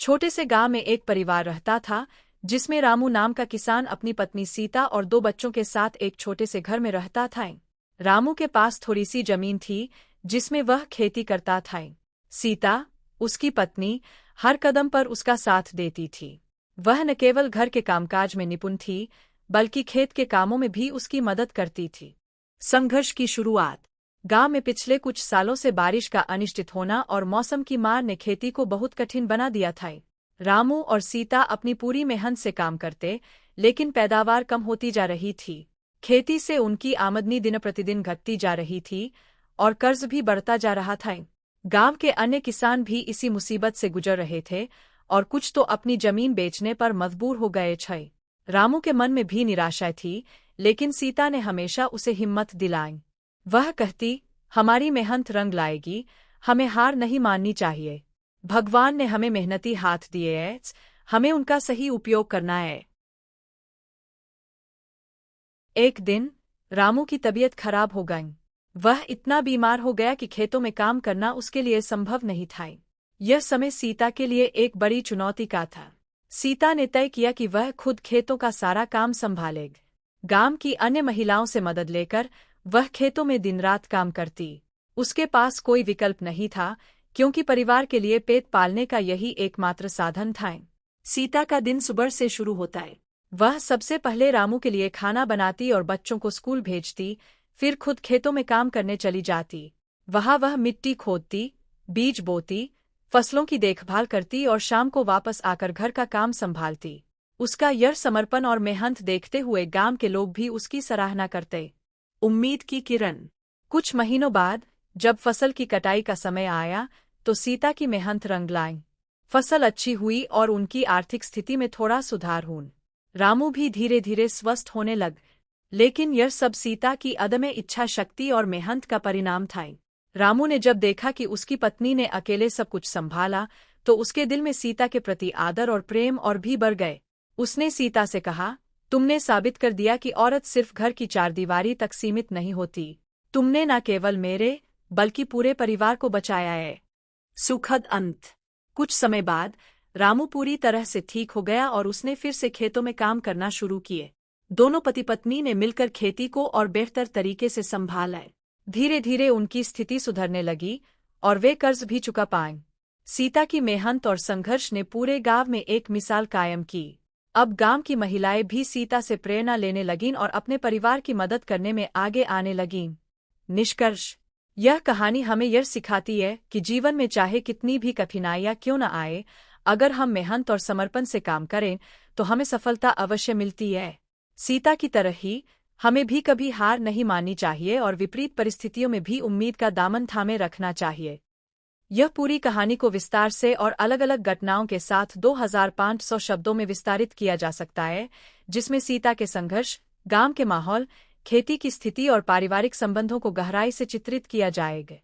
छोटे से गांव में एक परिवार रहता था, जिसमें रामू नाम का किसान अपनी पत्नी सीता और 2 बच्चों के साथ एक छोटे से घर में रहता था। रामू के पास थोड़ी सी जमीन थी, जिसमें वह खेती करता था। सीता, उसकी पत्नी, हर कदम पर उसका साथ देती थी। वह न केवल घर के कामकाज में निपुण थी, बल्कि खेत के कामों में भी उसकी मदद करती थी। संघर्ष की शुरुआत। गांव में पिछले कुछ सालों से बारिश का अनिश्चित होना और मौसम की मार ने खेती को बहुत कठिन बना दिया था। रामू और सीता अपनी पूरी मेहनत से काम करते, लेकिन पैदावार कम होती जा रही थी। खेती से उनकी आमदनी दिन प्रतिदिन घटती जा रही थी और कर्ज भी बढ़ता जा रहा था। गांव के अन्य किसान भी इसी मुसीबत से गुजर रहे थे और कुछ तो अपनी जमीन बेचने पर मजबूर हो गए थे। रामू के मन में भी निराशा थी, लेकिन सीता ने हमेशा उसे हिम्मत दिलाई। वह कहती, हमारी मेहनत रंग लाएगी, हमें हार नहीं माननी चाहिए। भगवान ने हमें मेहनती हाथ दिए हैं, हमें उनका सही उपयोग करना है। एक दिन रामू की तबीयत खराब हो गई। वह इतना बीमार हो गया कि खेतों में काम करना उसके लिए संभव नहीं था। यह समय सीता के लिए एक बड़ी चुनौती का था। सीता ने तय किया कि वह खुद खेतों का सारा काम संभालेगी। गांव की अन्य महिलाओं से मदद लेकर वह खेतों में दिन रात काम करती। उसके पास कोई विकल्प नहीं था, क्योंकि परिवार के लिए पेट पालने का यही एकमात्र साधन था। सीता का दिन सुबह से शुरू होता है। वह सबसे पहले रामू के लिए खाना बनाती और बच्चों को स्कूल भेजती, फिर खुद खेतों में काम करने चली जाती। वहां वह मिट्टी खोदती, बीज बोती, फसलों की देखभाल करती और शाम को वापस आकर घर का काम संभालती। उसका यह समर्पण और मेहनत देखते हुए गांव के लोग भी उसकी सराहना करते। उम्मीद की किरण। कुछ महीनों बाद जब फसल की कटाई का समय आया, तो सीता की मेहनत रंग लाई। फसल अच्छी हुई और उनकी आर्थिक स्थिति में थोड़ा सुधार हुआ। रामू भी धीरे धीरे स्वस्थ होने लग, लेकिन यह सब सीता की अदम्य इच्छा शक्ति और मेहनत का परिणाम था। रामू ने जब देखा कि उसकी पत्नी ने अकेले सब कुछ संभाला, तो उसके दिल में सीता के प्रति आदर और प्रेम और भी बढ़ गए। उसने सीता से कहा, तुमने साबित कर दिया कि औरत सिर्फ घर की चारदीवारी तक सीमित नहीं होती। तुमने न केवल मेरे, बल्कि पूरे परिवार को बचाया है। सुखद अंत। कुछ समय बाद रामू पूरी तरह से ठीक हो गया और उसने फिर से खेतों में काम करना शुरू किए। दोनों पति पत्नी ने मिलकर खेती को और बेहतर तरीके से संभाला। धीरे धीरे उनकी स्थिति सुधरने लगी और वे कर्ज भी चुका पाए। सीता की मेहनत और संघर्ष ने पूरे गांव में एक मिसाल कायम की। अब गांव की महिलाएं भी सीता से प्रेरणा लेने लगीं और अपने परिवार की मदद करने में आगे आने लगीं। निष्कर्ष। यह कहानी हमें यह सिखाती है कि जीवन में चाहे कितनी भी कठिनाइयां क्यों न आए, अगर हम मेहनत और समर्पण से काम करें तो हमें सफलता अवश्य मिलती है। सीता की तरह ही हमें भी कभी हार नहीं माननी चाहिए और विपरीत परिस्थितियों में भी उम्मीद का दामन थामे रखना चाहिए। यह पूरी कहानी को विस्तार से और अलग अलग घटनाओं के साथ 2500 शब्दों में विस्तारित किया जा सकता है, जिसमें सीता के संघर्ष, गांव के माहौल, खेती की स्थिति और पारिवारिक संबंधों को गहराई से चित्रित किया जाएगा।